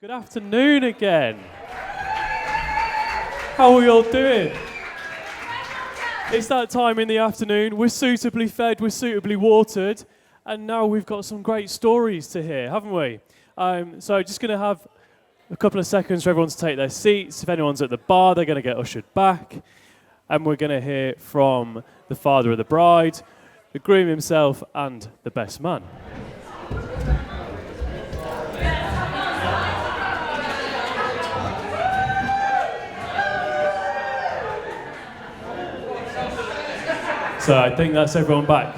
Good afternoon again. How are we all doing? It's that time in the afternoon. We're suitably fed, we're suitably watered, and now we've got some great stories to hear, haven't we? So just going to have a couple of seconds for everyone to take their seats. If anyone's at the bar, they're going to get ushered back, and we're going to hear from the father of the bride, the groom himself, and the best man. So I think that's everyone back.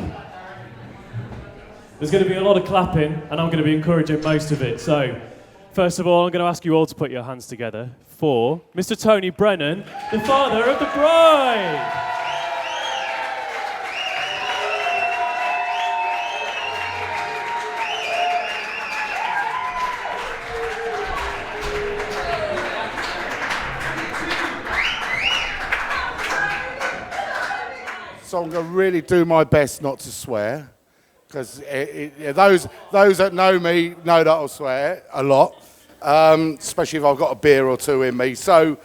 There's going to be a lot of clapping, and I'm going to be encouraging most of it. So, first of all, I'm going to ask you all to put your hands together for Mr. Tony Brennan, the father of the bride. So I'm going to really do my best not to swear, because those that know me know that I'll swear a lot, especially if I've got a beer or two in me. So,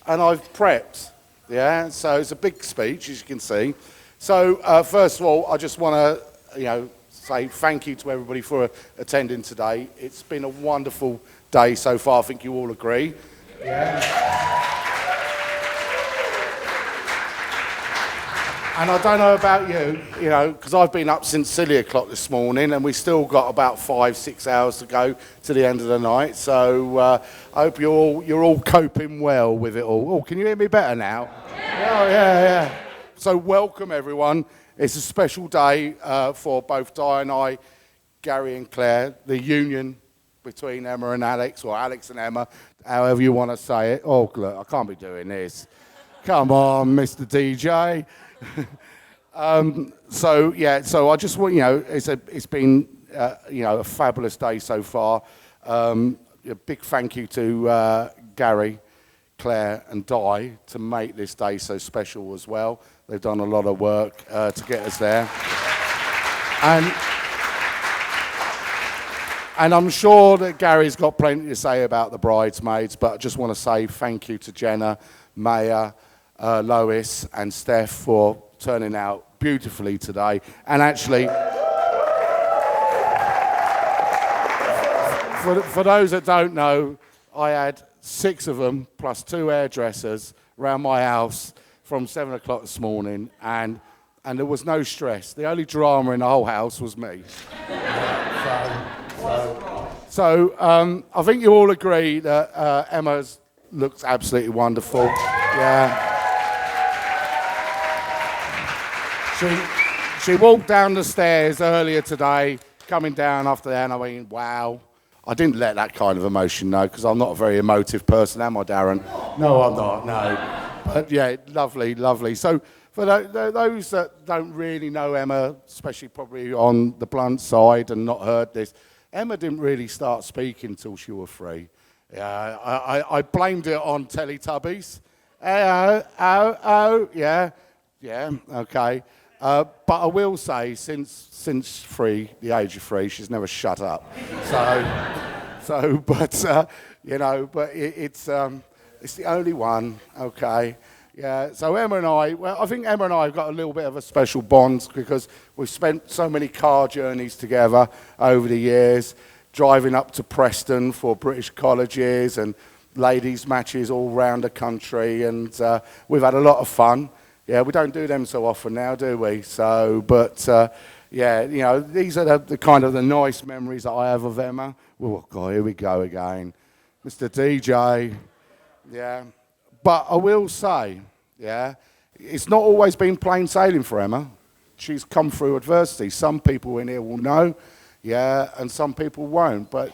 and I've prepped, yeah. So it's a big speech, as you can see. So first of all, I just want to, say thank you to everybody for attending today. It's been a wonderful day so far. I think you all agree. Yeah. And I don't know about you, because I've been up since silly o'clock this morning, and we still got about 5-6 hours to go to the end of the night. So I hope you're all coping well with it all. Oh, can you hear me better now? Yeah. So welcome everyone. It's a special day for both Di and I, Gary and Claire, the union between Emma and Alex, or Alex and Emma, however you want to say it. Oh, look, I can't be doing this. Come on, Mr. DJ. So I just want, it's been a fabulous day so far. A big thank you to Gary, Claire and Di to make this day so special as well. They've done a lot of work to get us there. And I'm sure that Gary's got plenty to say about the bridesmaids, but I just want to say thank you to Jenna, Maya, Lois and Steph for turning out beautifully today. And actually, for those that don't know, I had 6 of them plus 2 hairdressers around my house from 7 o'clock this morning, and there was no stress. The only drama in the whole house was me. So I think you all agree that Emma looks absolutely wonderful. Yeah. She walked down the stairs earlier today, coming down after that, and I went, wow. I didn't let that kind of emotion know, because I'm not a very emotive person, am I, Darren? No, I'm not, no. But yeah, lovely. So for those that don't really know Emma, especially probably on the blunt side and not heard this, Emma didn't really start speaking until she was 3. Yeah, I blamed it on Teletubbies. Yeah, okay. But I will say, since the age of 3, she's never shut up. It's the only one, okay. Yeah. So Emma and I think Emma and I have got a little bit of a special bond, because we've spent so many car journeys together over the years, driving up to Preston for British colleges and ladies' matches all around the country, and we've had a lot of fun. Yeah, we don't do them so often now, do we? So, but these are the kind of the nice memories that I have of Emma. Oh God, here we go again, Mr. DJ. Yeah, but I will say, it's not always been plain sailing for Emma. She's come through adversity. Some people in here will know, and some people won't. But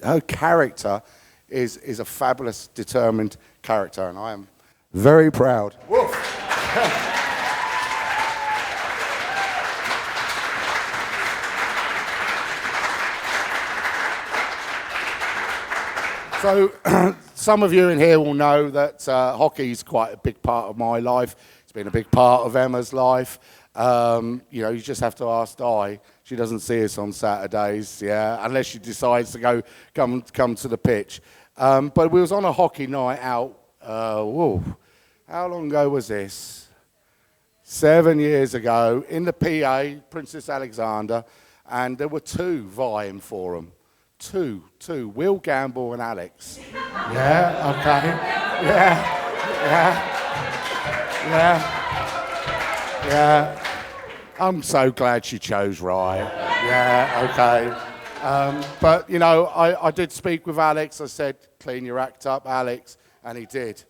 her character is a fabulous, determined character, and I am very proud. Woof. So some of you in here will know that hockey is quite a big part of my life. It's been a big part of Emma's life. You know, you just have to ask Di. She doesn't see us on Saturdays, yeah, unless she decides to come to the pitch. But we was on a hockey night out. How long ago was this? 7 years ago in the PA, Princess Alexandra, and there were two vying for them. Two. Will Gamble and Alex. Yeah, okay. Yeah. I'm so glad she chose right. Yeah, okay. But, you know, I did speak with Alex. I said, clean your act up, Alex, and he did.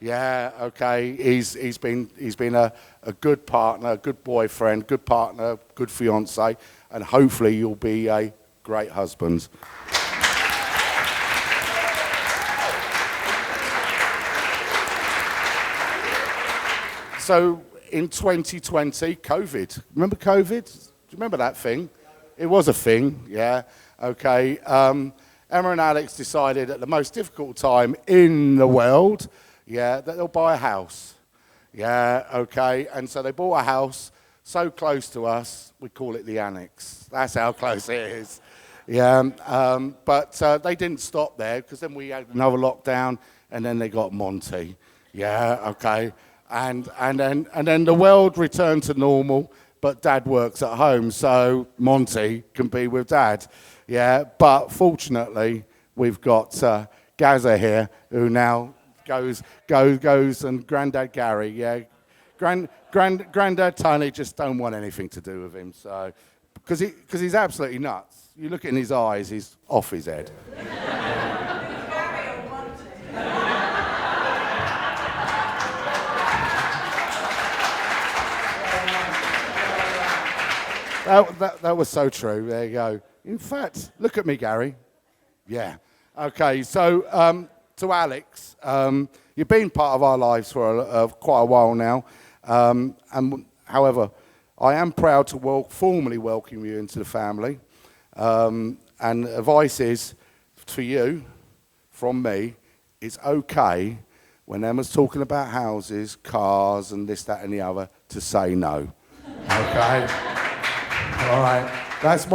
Yeah, okay. He's been a good partner, a good boyfriend, good partner, good fiance, and hopefully you'll be a great husband. So in 2020, COVID. Remember COVID? Do you remember that thing? It was a thing, yeah. Okay. Emma and Alex decided at the most difficult time in the world, yeah, that they'll buy a house. Yeah, okay. And so they bought a house so close to us, we call it the Annex. That's how close it is. Yeah, but they didn't stop there because then we had another lockdown and then they got Monty. Yeah, okay. And then the world returned to normal, but Dad works at home, so Monty can be with Dad. Yeah, but fortunately, we've got Gaza here, who now goes and Grandad Gary, yeah. Grandad Tony just don't want anything to do with him, so because he's absolutely nuts. You look in his eyes, he's off his head. That was so true. There you go. In fact, look at me, Gary. Yeah. Okay, so to Alex, you've been part of our lives for quite a while now. However, I am proud to formally welcome you into the family. And advice is, for you, from me, it's okay when Emma's talking about houses, cars, and this, that, and the other, to say no. Okay? All right. That's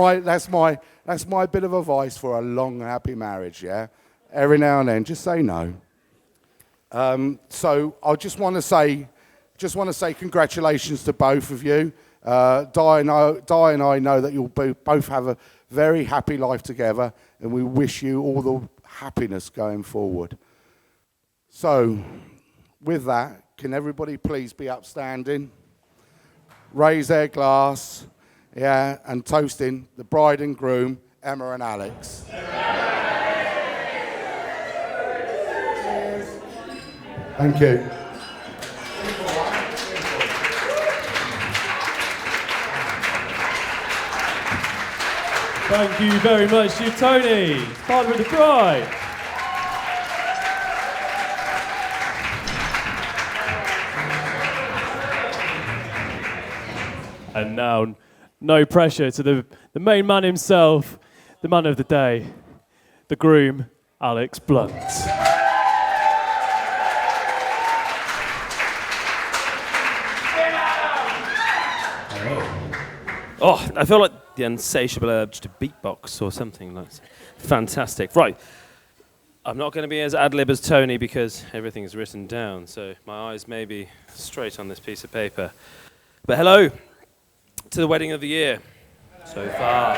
my bit of advice for a long, happy marriage, yeah? Every now and then, just say no. So I just want to say congratulations to both of you. Di and I know that you'll both have a very happy life together, and we wish you all the happiness going forward. So, with that, can everybody please be upstanding, raise their glass, yeah, and toasting the bride and groom, Emma and Alex. Thank you. Thank you very much to you, Tony, partner with the bride. And now, no pressure to the main man himself, the man of the day, the groom, Alex Blunt. Oh, I feel like the insatiable urge to beatbox or something like that. Fantastic. Right. I'm not going to be as ad-lib as Tony because everything is written down, so my eyes may be straight on this piece of paper. But hello to the wedding of the year. So far.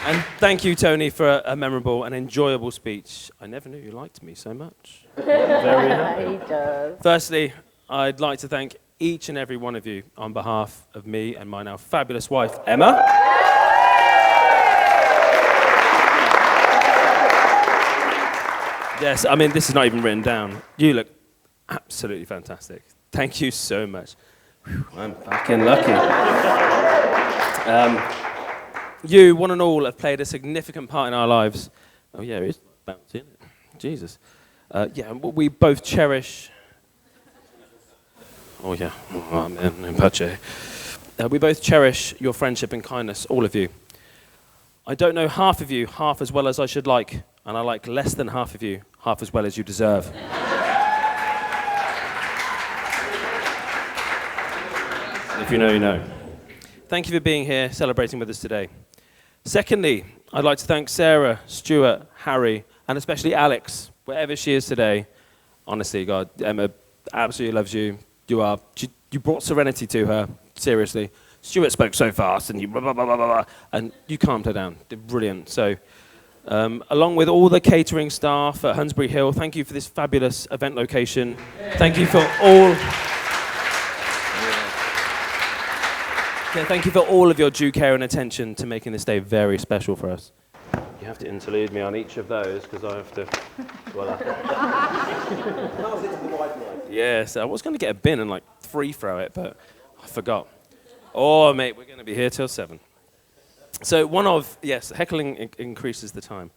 And thank you, Tony, for a memorable and enjoyable speech. I never knew you liked me so much. Very happy. He does. Firstly, I'd like to thank each and every one of you on behalf of me and my now fabulous wife, Emma. Yes, I mean, this is not even written down. You look absolutely fantastic. Thank you so much. Whew, I'm fucking lucky. You, one and all, have played a significant part in our lives. Oh yeah, it is bouncy, isn't it? Jesus. Yeah, we both cherish... Oh yeah, we both cherish your friendship and kindness, all of you. I don't know half of you half as well as I should like, and I like less than half of you half as well as you deserve. If you know, you know. Thank you for being here, celebrating with us today. Secondly, I'd like to thank Sarah, Stuart, Harry, and especially Alex, wherever she is today. Honestly, God, Emma absolutely loves you. You brought serenity to her, seriously. Stuart spoke so fast, and you blah, blah, blah, blah, blah, and you calmed her down. Did brilliant. So, along with all the catering staff at Hunsbury Hill, thank you for this fabulous event location. Thank you for all. Yeah, thank you for all of your due care and attention to making this day very special for us. You have to interlude me on each of those because I have to. Well, yes, I was going to get a bin and free throw it, but I forgot. Oh, mate, we're going to be here till 7. So heckling increases the time.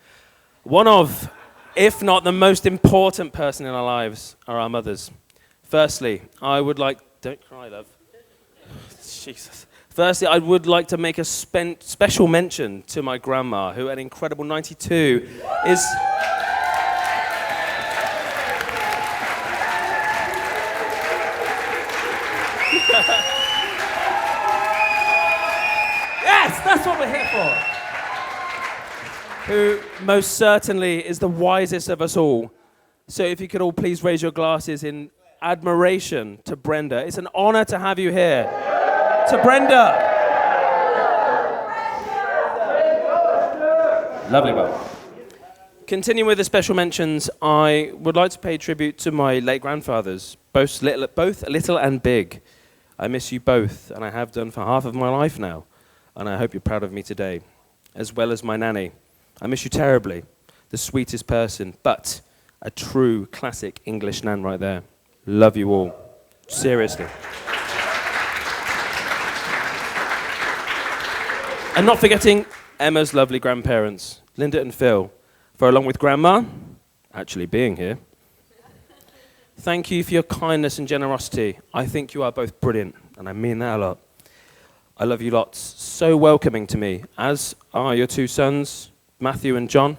One of, if not the most important person in our lives, are our mothers. Firstly, don't cry, love. Jesus. Firstly, I would like to make a special mention to my grandma, who at an incredible 92 is... Yes, that's what we're here for. Who most certainly is the wisest of us all. So if you could all please raise your glasses in admiration to Brenda. It's an honor to have you here. To Brenda. Lovely, Bob. Continuing with the special mentions, I would like to pay tribute to my late grandfathers, both little and big. I miss you both, and I have done for half of my life now, and I hope you're proud of me today, as well as my nanny. I miss you terribly, the sweetest person, but a true classic English nan right there. Love you all. Seriously. And not forgetting Emma's lovely grandparents, Linda and Phil, for along with Grandma, actually being here, thank you for your kindness and generosity. I think you are both brilliant, and I mean that a lot. I love you lots. So welcoming to me, as are your 2 sons, Matthew and John.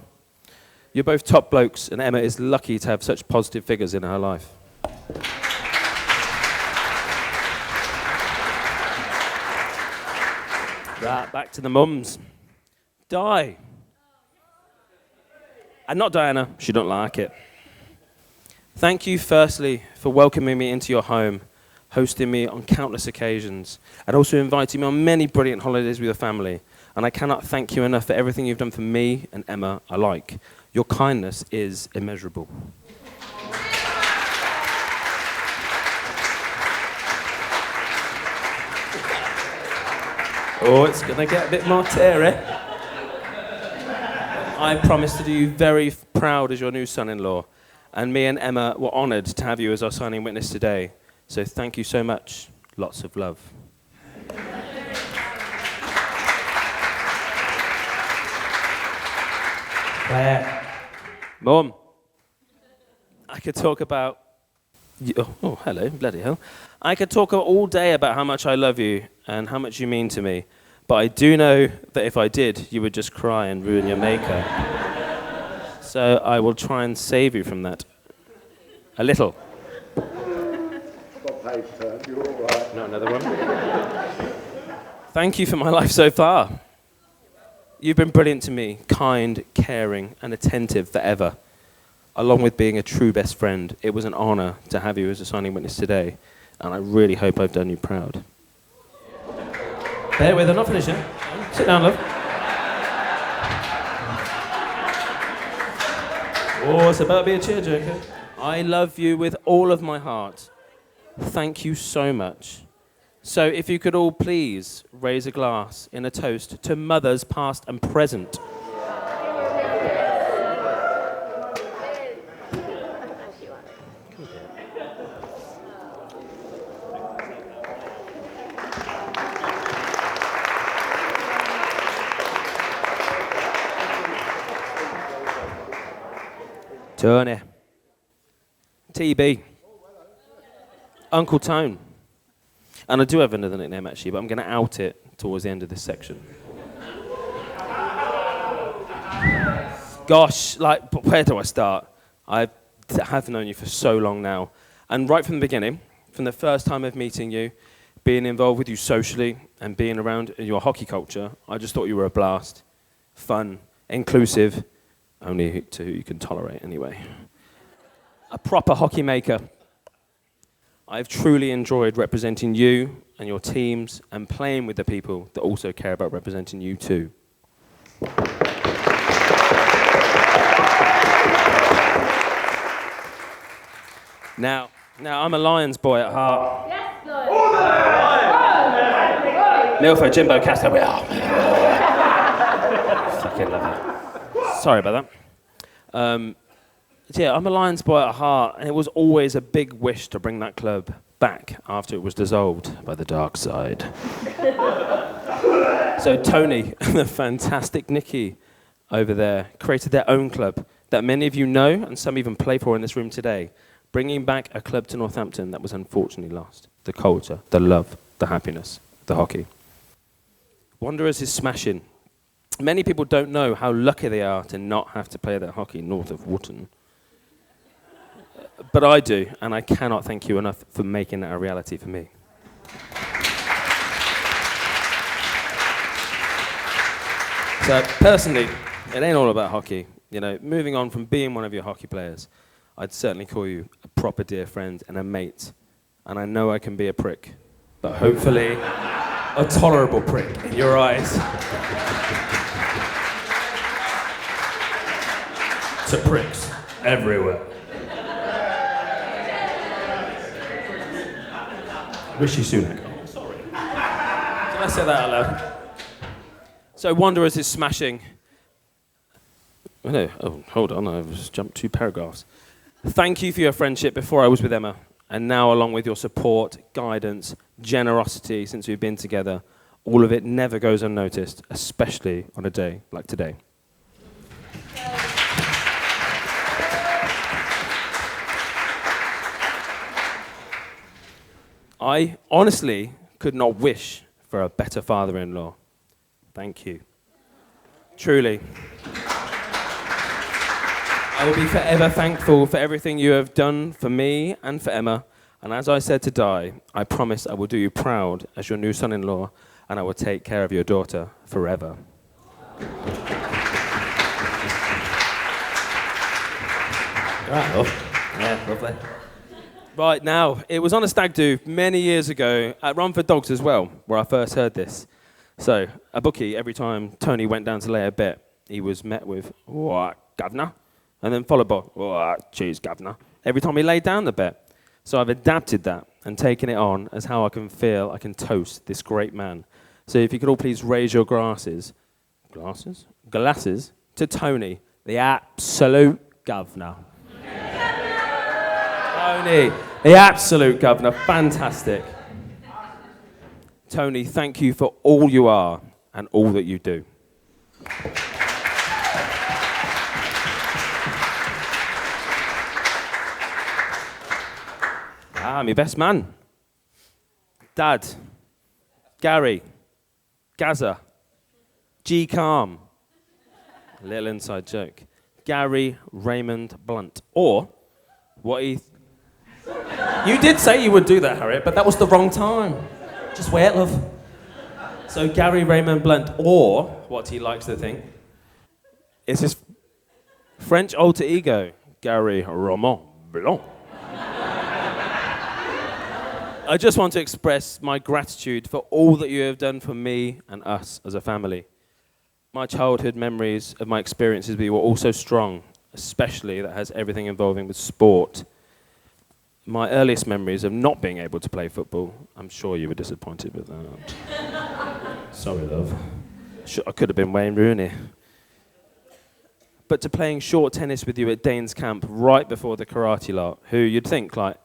You're both top blokes, and Emma is lucky to have such positive figures in her life. Right, back to the mums. Di. And not Diana, she don't like it. Thank you firstly for welcoming me into your home, hosting me on countless occasions, and also inviting me on many brilliant holidays with your family. And I cannot thank you enough for everything you've done for me and Emma alike. Your kindness is immeasurable. Oh, it's going to get a bit more teary. I promise to do you very proud as your new son-in-law. And me and Emma were honoured to have you as our signing witness today. So thank you so much. Lots of love. Mum, I could talk about... Oh, hello, bloody hell. I could talk all day about how much I love you and how much you mean to me, but I do know that if I did, you would just cry and ruin your makeup. So I will try and save you from that. A little. You're all right. Not another one. Thank you for my life so far. You've been brilliant to me, kind, caring, and attentive forever. Along with being a true best friend, it was an honour to have you as a signing witness today, and I really hope I've done you proud. Bear with her, not finished yet. Sit down, love. Oh, it's about to be a tearjerker. I love you with all of my heart. Thank you so much. So if you could all please raise a glass in a toast to mothers past and present. Tony. TB. Uncle Tone. And I do have another nickname actually, but I'm going to out it towards the end of this section. Gosh, but where do I start? I have known you for so long now. And right from the beginning, from the first time of meeting you, being involved with you socially and being around in your hockey culture. I just thought you were a blast, fun, inclusive, only to who you can tolerate anyway. A proper hockey maker. I've truly enjoyed representing you and your teams and playing with the people that also care about representing you too. Now, I'm a Lions boy at heart. Yes, Lions! Milford, Jimbo, Castro. Fucking love you. Sorry about that. Yeah, I'm a Lions boy at heart, and it was always a big wish to bring that club back after it was dissolved by the dark side. So Tony and the fantastic Nicky over there created their own club that many of you know and some even play for in this room today, bringing back a club to Northampton that was unfortunately lost. The culture, the love, the happiness, the hockey. Wanderers is smashing. Many people don't know how lucky they are to not have to play their hockey north of Wootton. But I do, and I cannot thank you enough for making that a reality for me. So personally, it ain't all about hockey. You know, moving on from being one of your hockey players, I'd certainly call you a proper dear friend and a mate. And I know I can be a prick, but hopefully a tolerable prick in your eyes. To pricks everywhere. Rishi Sunak. Oh, sorry. Did I say that out loud? So Wanderers is smashing. Oh, hold on, I've just jumped 2 paragraphs. Thank you for your friendship before I was with Emma, and now along with your support, guidance, generosity since we've been together. All of it never goes unnoticed, especially on a day like today. I honestly could not wish for a better father-in-law. Thank you. Truly. I will be forever thankful for everything you have done for me and for Emma. And as I said to Di, I promise I will do you proud as your new son-in-law, and I will take care of your daughter forever. Right, love. Yeah, lovely. Right, now, it was on a stag do many years ago at Romford Dogs as well, where I first heard this. So, a bookie, every time Tony went down to lay a bet, he was met with, "What, governor?" And then followed by, "What, cheese, governor?" Every time he laid down the bet. So I've adapted that and taken it on as how I can feel I can toast this great man. So if you could all please raise your glasses to Tony, the absolute governor. Tony, the absolute governor, fantastic. Tony, thank you for all you are and all that you do. My best man. Dad. Gary. Gaza. G. Calm. A little inside joke. Gary Raymond Blunt. Or what he... You did say you would do that, Harriet, but that was the wrong time. Just wait, love. So Gary Raymond Blunt, or what he likes to think, is his French alter ego, Gary Roman Blanc. I just want to express my gratitude for all that you have done for me and us as a family. My childhood memories of my experiences with you were also strong, especially that has everything involving with sport. My earliest memories of not being able to play football, I'm sure you were disappointed with that. Sorry, love. I could have been Wayne Rooney. But to playing short tennis with you at Danes Camp right before the karate lot, who you'd think, like,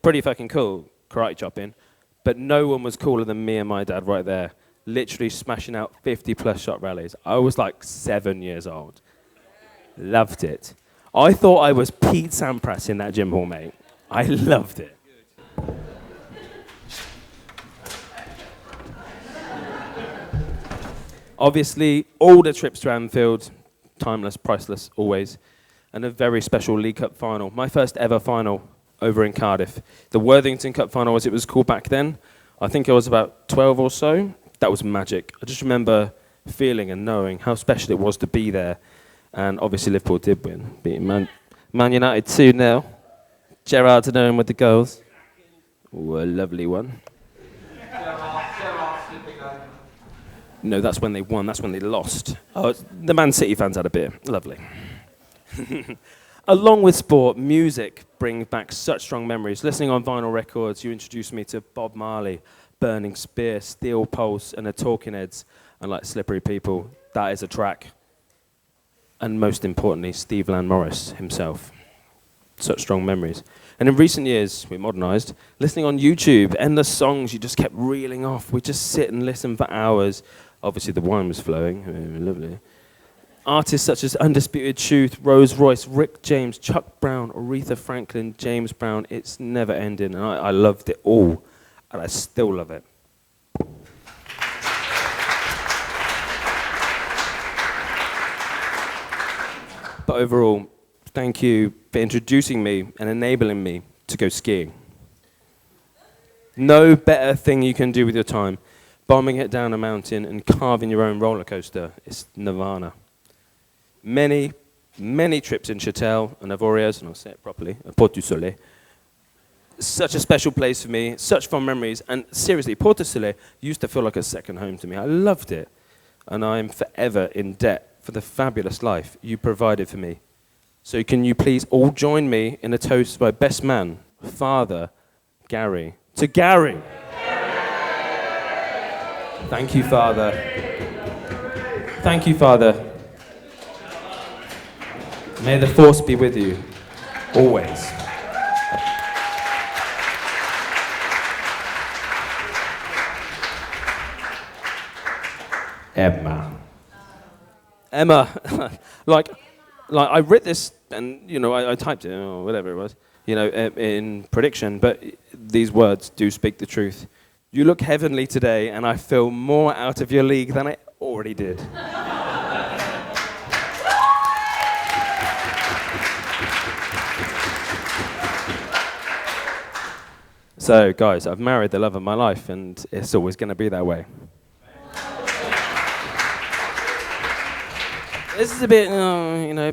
pretty fucking cool, karate chopping, but no one was cooler than me and my dad right there, literally smashing out 50-plus shot rallies. I was like 7 years old. Loved it. I thought I was Pete Sampras in that gym hall, mate. I loved it. Obviously, all the trips to Anfield, timeless, priceless, always, and a very special League Cup final. My first ever final over in Cardiff. The Worthington Cup final, as it was called back then. I think I was about 12 or so. That was magic. I just remember feeling and knowing how special it was to be there. And obviously Liverpool did win, beating Man United 2-0. Gerrard to know him with the goals. Ooh, a lovely one. No, that's when they won. That's when they lost. Oh, the Man City fans had a beer. Lovely. Along with sport, music brings back such strong memories. Listening on vinyl records, you introduced me to Bob Marley, Burning Spear, Steel Pulse, and the Talking Heads, and like Slippery People. That is a track. And most importantly, Steve Land Morris himself. Such strong memories. And in recent years, we modernised, listening on YouTube, endless songs you just kept reeling off. We just sit and listen for hours. Obviously, the wine was flowing. Lovely. Artists such as Undisputed Truth, Rose Royce, Rick James, Chuck Brown, Aretha Franklin, James Brown. It's never ending, and I loved it all, and I still love it. But overall, thank you for introducing me and enabling me to go skiing. No better thing you can do with your time. Bombing it down a mountain and carving your own roller coaster is nirvana. Many, many trips in Châtel and Avoriaz, and I'll say it properly, Port du Soleil. Such a special place for me, such fond memories, and seriously, Port du Soleil used to feel like a second home to me. I loved it, and I am forever in debt for the fabulous life you provided for me. So can you please all join me in a toast by best man, Father Gary. To Gary! Thank you, Father. Thank you, Father. May the force be with you, always. Emma, like I read this and, I typed it or whatever it was, in prediction, but these words do speak the truth. You look heavenly today, and I feel more out of your league than I already did. So, guys, I've married the love of my life, and it's always going to be that way. This is a bit,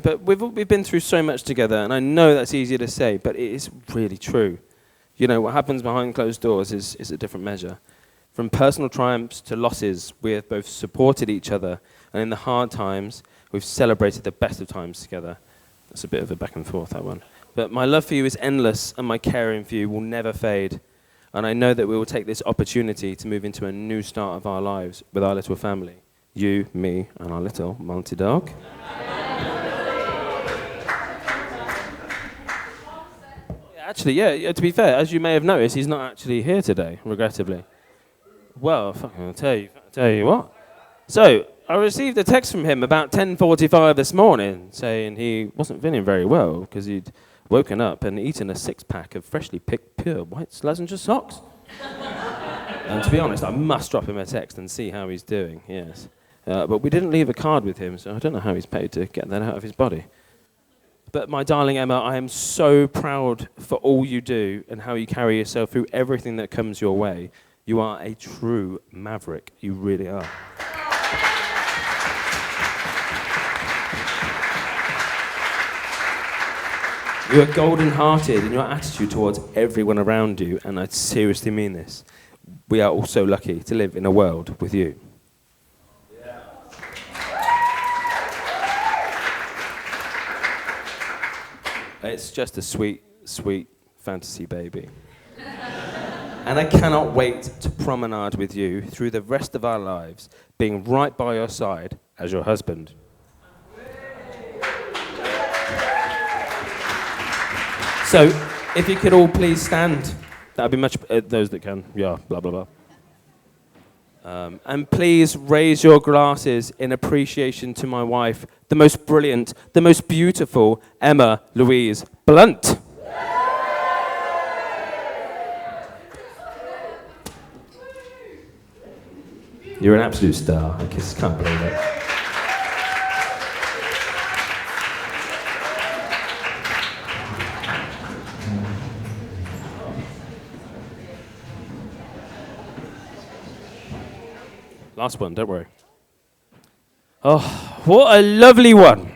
but we've been through so much together, and I know that's easier to say, but it is really true. What happens behind closed doors is a different measure. From personal triumphs to losses, we have both supported each other, and in the hard times, we've celebrated the best of times together. That's a bit of a back and forth, that one. But my love for you is endless, and my caring for you will never fade. And I know that we will take this opportunity to move into a new start of our lives with our little family. You, me, and our little Monty dog. Actually, to be fair, as you may have noticed, he's not actually here today, regrettably. Well, I'll tell you what. So, I received a text from him about 10:45 this morning saying he wasn't feeling very well because he'd woken up and eaten a 6-pack of freshly picked pure white Slazenger socks. And to be honest, I must drop him a text and see how he's doing, yes. But we didn't leave a card with him, so I don't know how he's paid to get that out of his body. But my darling Emma, I am so proud for all you do and how you carry yourself through everything that comes your way. You are a true maverick. You really are. You are golden-hearted in your attitude towards everyone around you, and I seriously mean this. We are all so lucky to live in a world with you. It's just a sweet, sweet fantasy baby. And I cannot wait to promenade with you through the rest of our lives, being right by your side as your husband. So, if you could all please stand, that would be much, those that can, yeah, blah, blah, blah. And please raise your glasses in appreciation to my wife, the most brilliant, the most beautiful Emma Louise Blunt. You're an absolute star. I just can't believe it. Last one, don't worry. Oh, what a lovely one.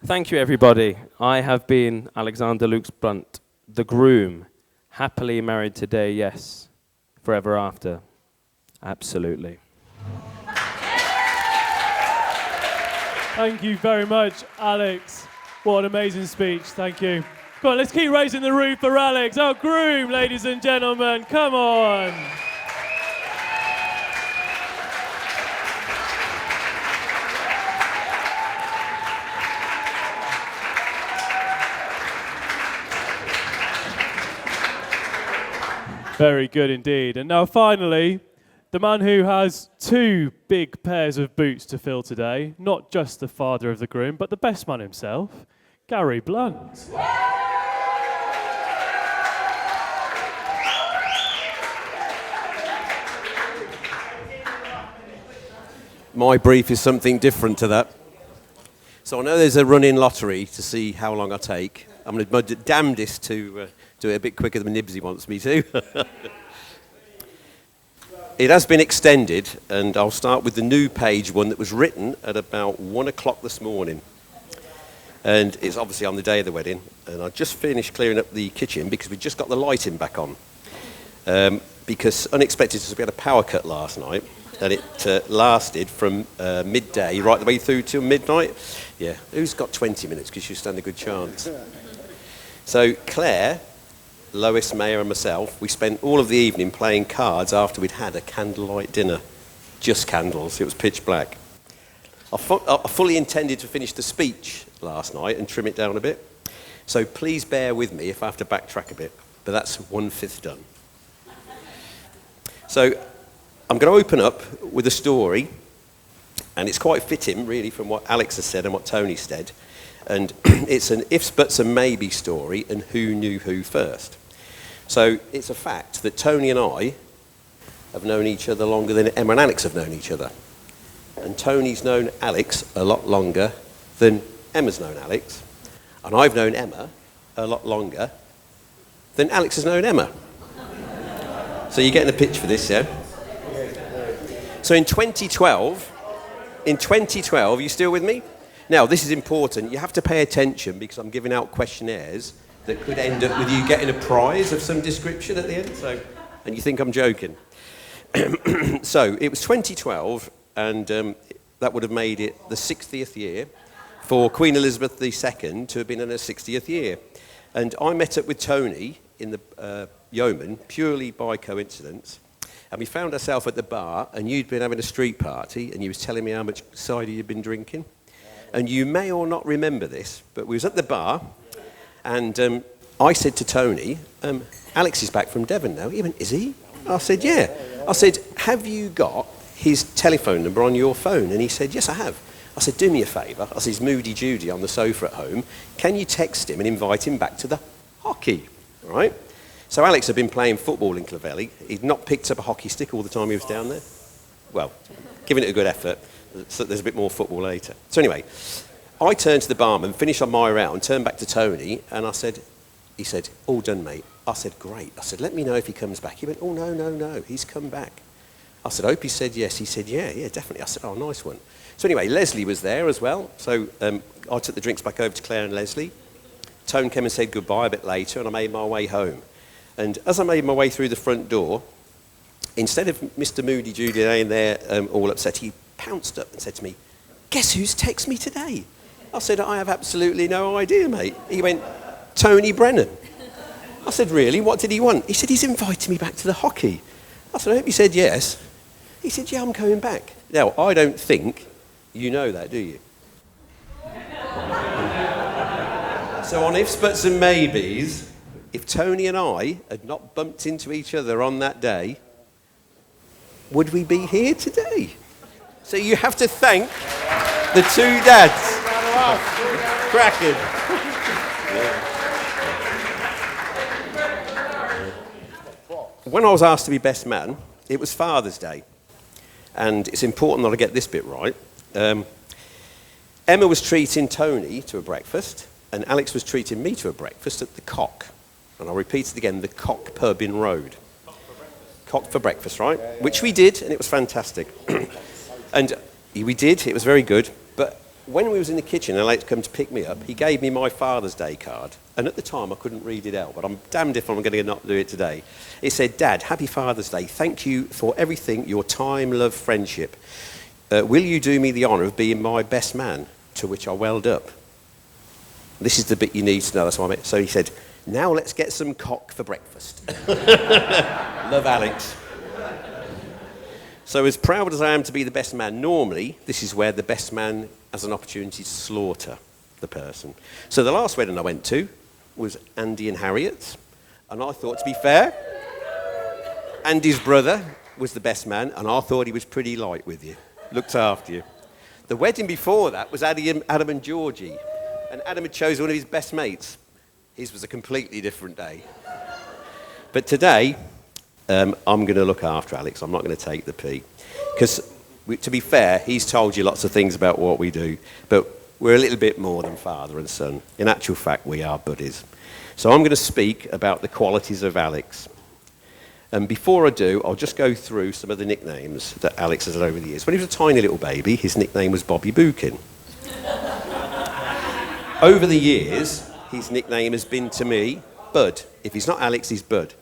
Thank you, everybody. I have been Alexander Luke Brunt, the groom. Happily married today, yes. Forever after. Absolutely. Thank you very much, Alex. What an amazing speech. Thank you. Come on, let's keep raising the roof for Alex, our groom, ladies and gentlemen. Come on. Very good indeed. And now finally, the man who has 2 big pairs of boots to fill today, not just the father of the groom, but the best man himself, Gary Blunt. My brief is something different to that. So I know there's a run-in lottery to see how long I take. I'm going to do my damnedest to do it a bit quicker than Nibsy wants me to. It has been extended, and I'll start with the new page one that was written at about 1 o'clock this morning. And it's obviously on the day of the wedding, and I just finished clearing up the kitchen because we just got the lighting back on. Because unexpectedly, we had a power cut last night, and it lasted from midday right the way through till midnight. Yeah, who's got 20 minutes? Because you stand a good chance. So Claire, Lois, Mayer and myself, we spent all of the evening playing cards after we'd had a candlelight dinner. Just candles, it was pitch black. I fully intended to finish the speech last night and trim it down a bit. So please bear with me if I have to backtrack a bit, but that's 1/5 done. So I'm going to open up with a story, and it's quite fitting really from what Alex has said and what Tony said. And it's an ifs, buts and maybe story, and who knew who first. So it's a fact that Tony and I have known each other longer than Emma and Alex have known each other. And Tony's known Alex a lot longer than Emma's known Alex. And I've known Emma a lot longer than Alex has known Emma. So you're getting a pitch for this, yeah? So in 2012, you still with me? Now, this is important. You have to pay attention because I'm giving out questionnaires that could end up with you getting a prize of some description at the end. And you think I'm joking. So it was 2012, and that would have made it the 60th year for Queen Elizabeth II to have been in her 60th year. And I met up with Tony in the Yeoman purely by coincidence. And we found ourselves at the bar, and you'd been having a street party, and you was telling me how much cider you'd been drinking. And you may or not remember this, but we was at the bar, and I said to Tony, Alex is back from Devon now. He went, is he? I said, yeah. I said, have you got his telephone number on your phone? And he said, yes, I have. I said, do me a favour. I said, he's Moody Judy on the sofa at home. Can you text him and invite him back to the hockey? All right? So Alex had been playing football in Clovelly. He'd not picked up a hockey stick all the time he was down there. Well, giving it a good effort. So there's a bit more football later. So anyway, I turned to the barman, finished on my round, turned back to Tony, and he said, all done, mate. I said, great. I said, let me know if he comes back. He went, oh, no, he's come back. I said, I hope he said yes. He said, yeah, definitely. I said, oh, nice one. So anyway, Leslie was there as well. So I took the drinks back over to Claire and Leslie. Tone came and said goodbye a bit later, and I made my way home. And as I made my way through the front door, instead of Mr. Moody Judy laying there all upset, he pounced up and said to me, guess who's texted me today? I said, I have absolutely no idea, mate. He went, Tony Brennan. I said, really? What did he want? He said, he's invited me back to the hockey. I said, I hope he said yes. He said, yeah, I'm coming back. Now, I don't think you know that, do you? So on ifs, buts and maybes, if Tony and I had not bumped into each other on that day, would we be here today? So you have to thank the two dads. Cracking. When I was asked to be best man, it was Father's Day. And it's important that I get this bit right. Emma was treating Tony to a breakfast, and Alex was treating me to a breakfast at the Cock. And I'll repeat it again, the Cock pub in Road. cock for breakfast, right? Which we did, and it was fantastic. And we did, it was very good. But when we was in the kitchen and Alex come to pick me up, he gave me my Father's Day card. And at the time, I couldn't read it out, but I'm damned if I'm going to not do it today. It said, Dad, happy Father's Day. Thank you for everything, your time, love, friendship. Will you do me the honour of being my best man? To which I welled up. This is the bit you need to know. That's what I meant. So he said, now let's get some cock for breakfast. Love, Alex. So as proud as I am to be the best man, normally this is where the best man has an opportunity to slaughter the person. So the last wedding I went to was Andy and Harriet's. And I thought, to be fair, Andy's brother was the best man, and I thought he was pretty light with you. Looked after you. The wedding before that was Adam and Georgie. And Adam had chosen one of his best mates. His was a completely different day. But today, I'm going to look after Alex. I'm not going to take the pee. Because, to be fair, he's told you lots of things about what we do. But we're a little bit more than father and son. In actual fact, we are buddies. So I'm going to speak about the qualities of Alex. And before I do, I'll just go through some of the nicknames that Alex has had over the years. When he was a tiny little baby, his nickname was Bobby Bookin. Over the years, his nickname has been to me, Bud. If he's not Alex, he's Bud.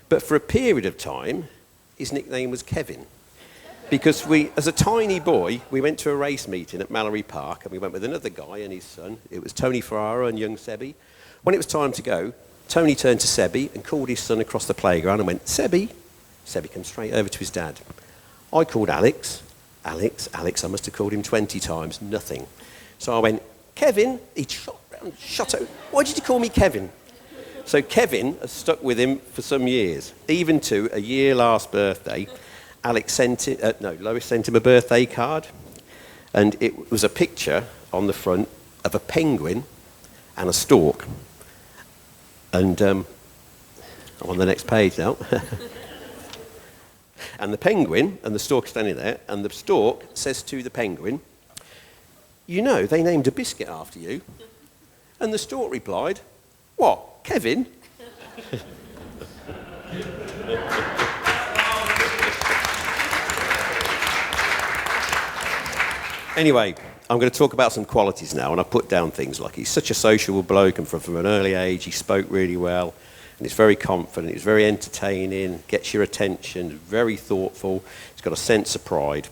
But for a period of time, his nickname was Kevin. Because as a tiny boy, we went to a race meeting at Mallory Park, and we went with another guy and his son. It was Tony Ferrara and young Sebi. When it was time to go, Tony turned to Sebi and called his son across the playground and went, Sebi. Sebi came straight over to his dad. I called Alex. Alex, I must have called him 20 times, nothing. So I went, Kevin. He shot out. Why did you call me Kevin? So Kevin has stuck with him for some years. Even to a year last birthday, Lois sent him a birthday card. And it was a picture on the front of a penguin and a stork. And I'm on the next page now. And the penguin and the stork are standing there, and the stork says to the penguin, you know, they named a biscuit after you. And the stork replied, what, Kevin? Anyway, I'm going to talk about some qualities now, and I've put down things like he's such a sociable bloke, and from an early age he spoke really well, and he's very confident, he's very entertaining, gets your attention, very thoughtful, he's got a sense of pride.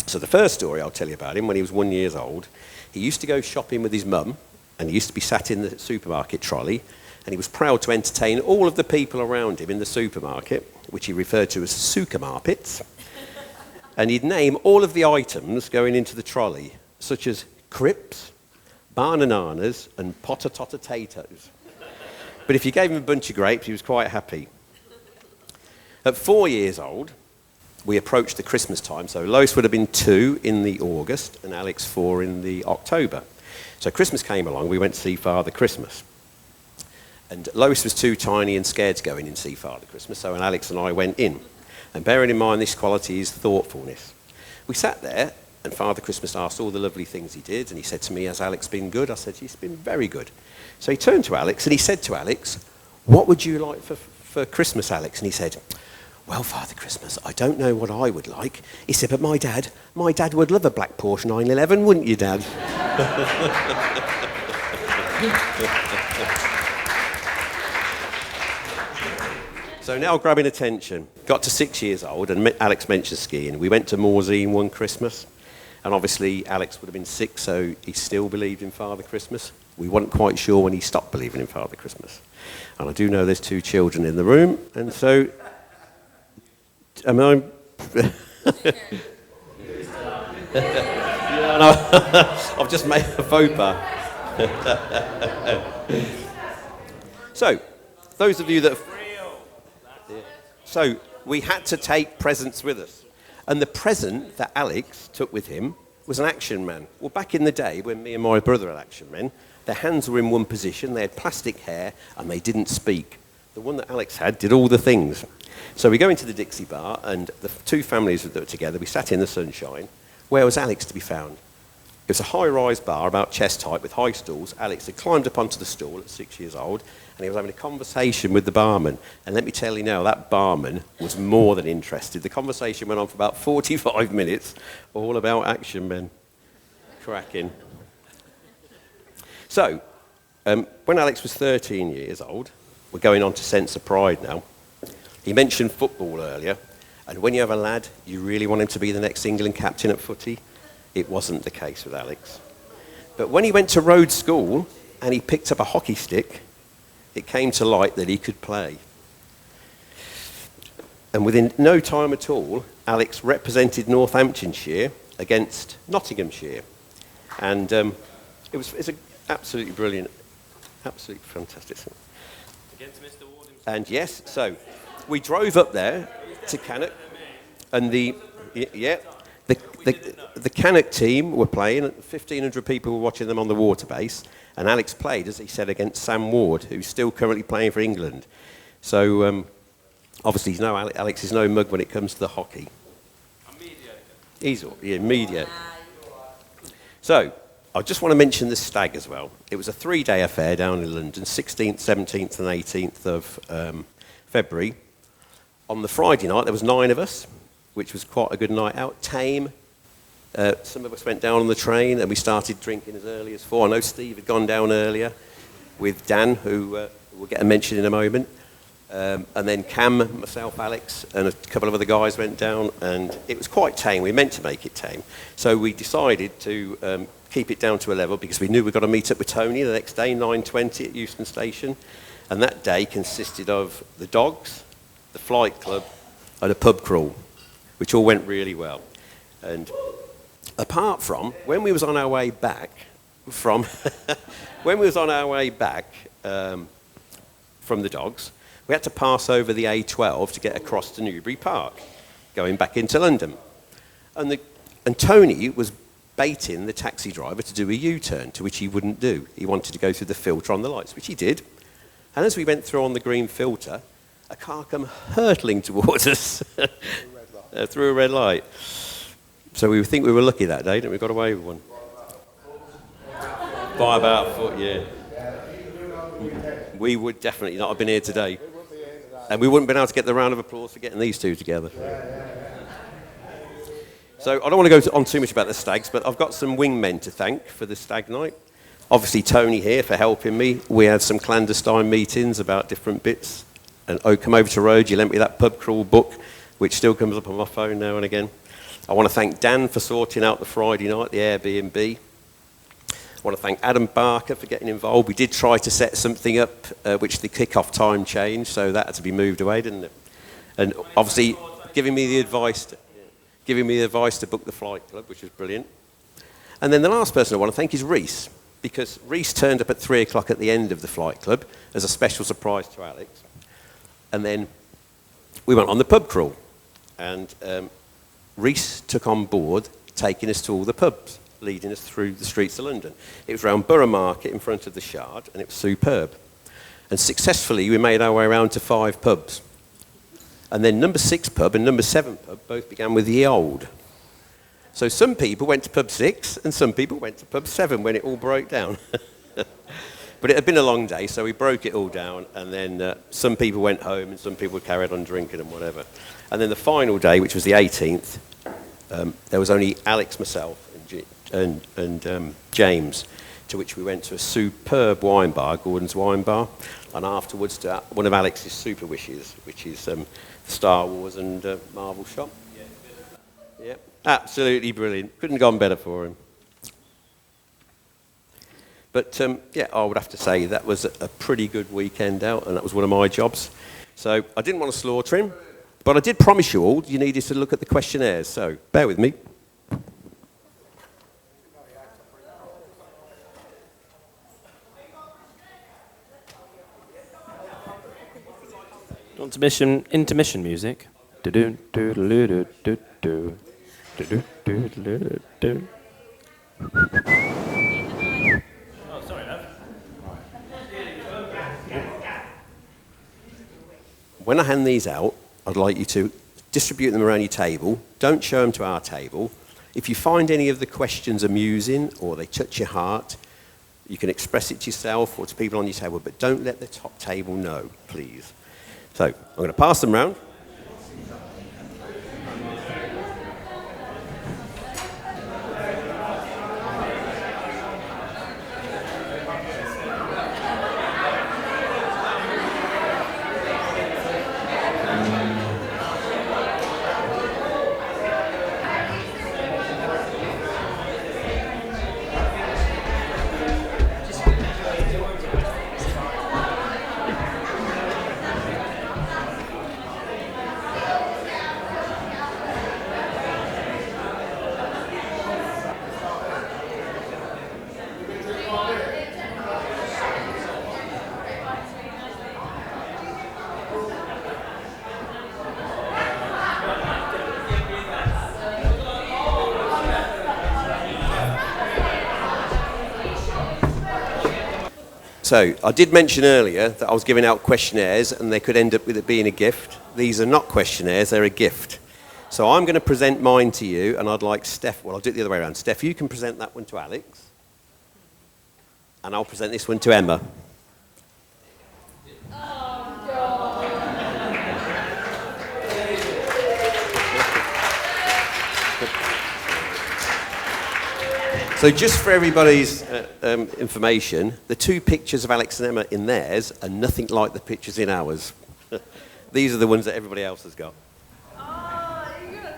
So the first story I'll tell you about him, when he was 1 year old, he used to go shopping with his mum, and he used to be sat in the supermarket trolley, and he was proud to entertain all of the people around him in the supermarket, which he referred to as supermarkets, and he'd name all of the items going into the trolley, such as crips, bananas, and potatoes. But if you gave him a bunch of grapes, he was quite happy. At 4 years old, we approached the Christmas time, so Lois would have been 2 in the August, and Alex 4 in the October. So Christmas came along, we went to see Father Christmas. And Lois was too tiny and scared to go in and see Father Christmas, so Alex and I went in. And bearing in mind this quality is thoughtfulness. We sat there, and Father Christmas asked all the lovely things he did, and he said to me, has Alex been good? I said, he's been very good. So he turned to Alex, and he said to Alex, what would you like for Christmas, Alex? And he said, well, Father Christmas, I don't know what I would like. He said, but my dad would love a black Porsche 911, wouldn't you, Dad? So now grabbing attention. Got to 6 years old, and Alex mentioned skiing. We went to Morzine one Christmas, and obviously Alex would have been 6, so he still believed in Father Christmas. We weren't quite sure when he stopped believing in Father Christmas. And I do know there's 2 children in the room, and so... Am I... Yeah, no, I've just made a faux pas. So, those of you that... So, we had to take presents with us. And the present that Alex took with him was an Action Man. Well, back in the day, when me and my brother had Action Men, their hands were in one position, they had plastic hair, and they didn't speak. The one that Alex had did all the things. So we go into the Dixie Bar, and the 2 families that were together, we sat in the sunshine. Where was Alex to be found? It was a high-rise bar, about chest height, with high stools. Alex had climbed up onto the stool at 6 years old, and he was having a conversation with the barman. And let me tell you now, that barman was more than interested. The conversation went on for about 45 minutes, all about Action Men. Cracking. So, when Alex was 13 years old, we're going on to Sense of Pride now. He mentioned football earlier, and when you have a lad, you really want him to be the next England captain at footy. It wasn't the case with Alex. But when he went to Rhodes School and he picked up a hockey stick, it came to light that he could play. And within no time at all, Alex represented Northamptonshire against Nottinghamshire. And it's an absolutely brilliant, absolutely fantastic thing. Against Mr. Ward himself. And yes, so we drove up there to Cannock, and the Cannock team were playing. 1,500 people were watching them on the water base, and Alex played, as he said, against Sam Ward, who's still currently playing for England. So obviously, Alex is no mug when it comes to the hockey. He's mediator. So I just want to mention the stag as well. It was a 3-day affair down in London, 16th, 17th, and 18th of February. On the Friday night, there was 9 of us, which was quite a good night out. Tame. Some of us went down on the train and we started drinking as early as 4. I know Steve had gone down earlier with Dan, who we'll get a mention in a moment. And then Cam, myself, Alex, and a couple of other guys went down, and it was quite tame. We meant to make it tame. So we decided to keep it down to a level because we knew we'd got to meet up with Tony the next day, 9:20 at Euston Station. And that day consisted of the dogs, the flight club, and a pub crawl, which all went really well. And apart from when we was on our way back from the dogs, we had to pass over the A12 to get across to Newbury Park, going back into London. And Tony was baiting the taxi driver to do a U-turn, to which he wouldn't do. He wanted to go through the filter on the lights, which he did. And as we went through on the green filter, a car came hurtling towards us through a red light. So we think we were lucky that day, didn't we? We got away with one. By about a foot, yeah. We would definitely not have been here today. And we wouldn't have been able to get the round of applause for getting these two together. So I don't want to go on too much about the stags, but I've got some wingmen to thank for the stag night. Obviously, Tony here for helping me. We had some clandestine meetings about different bits. And come over to Rhodes, you lent me that pub crawl book, which still comes up on my phone now and again. I want to thank Dan for sorting out the Friday night, the Airbnb. I want to thank Adam Barker for getting involved. We did try to set something up, which the kick-off time changed, so that had to be moved away, didn't it? And obviously, giving me the advice to book the flight club, which was brilliant. And then the last person I want to thank is Reese, because Reese turned up at 3 o'clock at the end of the flight club as a special surprise to Alex. And then we went on the pub crawl, and Reese took on board taking us to all the pubs, leading us through the streets of London. It was around Borough Market in front of the Shard, and it was superb. And successfully, we made our way around to 5 pubs. And then number 6 pub and number 7 pub both began with the old. So some people went to pub 6, and some people went to pub 7 when it all broke down. But it had been a long day, so we broke it all down, and then some people went home, and some people carried on drinking and whatever. And then the final day, which was the 18th, there was only Alex, myself, and James, to which we went to a superb wine bar, Gordon's Wine Bar, and afterwards to one of Alex's super wishes, which is the Star Wars and Marvel shop. Yeah, absolutely brilliant. Couldn't have gone better for him. But yeah, I would have to say that was a pretty good weekend out, and that was one of my jobs. So I didn't want to slaughter him, but I did promise you all you needed to look at the questionnaires, so bear with me. Intermission music. Do-do, do-do-do, do-do, do-do, do-do, do-do. Oh, sorry, love. When I hand these out, I'd like you to distribute them around your table. Don't show them to our table. If you find any of the questions amusing or they touch your heart, you can express it to yourself or to people on your table, but don't let the top table know, please. So I'm going to pass them round. So I did mention earlier that I was giving out questionnaires and they could end up with it being a gift. These are not questionnaires, they're a gift. So I'm going to present mine to you and I'd like Steph, well I'll do it the other way around. Steph, you can present that one to Alex and I'll present this one to Emma. So just for everybody's information, the two pictures of Alex and Emma in theirs are nothing like the pictures in ours. These are the ones that everybody else has got. Oh, you're good.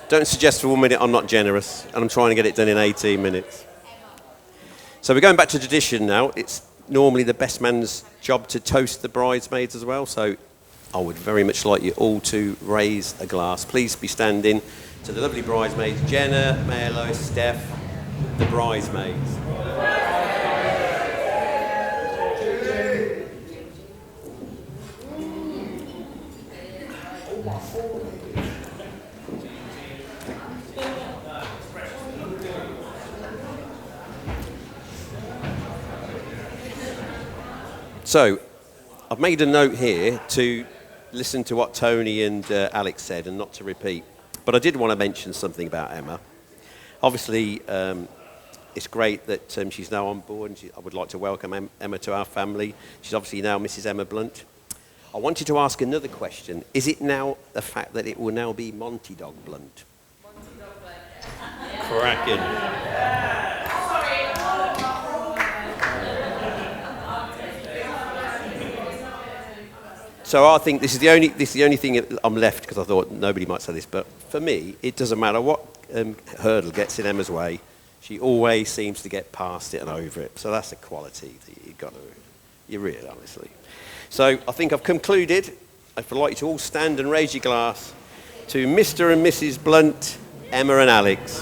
Don't suggest for 1 minute I'm not generous, and I'm trying to get it done in 18 minutes. So we're going back to tradition now. It's normally the best man's job to toast the bridesmaids as well, so I would very much like you all to raise a glass. Please be standing to the lovely bridesmaids, Jenna, Maylo, Steph, the bridesmaids. So, I've made a note here to listen to what Tony and Alex said and not to repeat. But I did want to mention something about Emma. Obviously, it's great that she's now on board, and I would like to welcome Emma to our family. She's obviously now Mrs. Emma Blunt. I wanted to ask another question. Is it now the fact that it will now be Monty Dog Blunt? Monty Dog Blunt. Cracking. So I think this is the only thing I'm left, because I thought nobody might say this, but for me, it doesn't matter what hurdle gets in Emma's way. She always seems to get past it and over it. So that's a quality that you really, honestly. So I think I've concluded. I'd like you to all stand and raise your glass to Mr. and Mrs. Blunt, Emma and Alex.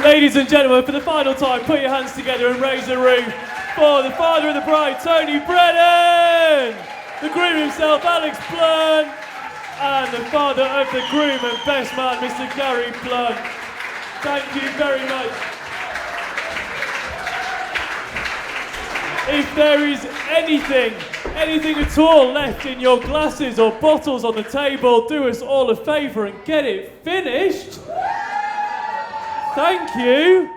Ladies and gentlemen, for the final time, put your hands together and raise a roof for the father of the bride, Tony Brennan, the groom himself, Alex Blunt, and the father of the groom and best man, Mr. Gary Blunt. Thank you very much. If there is anything at all left in your glasses or bottles on the table, do us all a favour and get it finished. Thank you.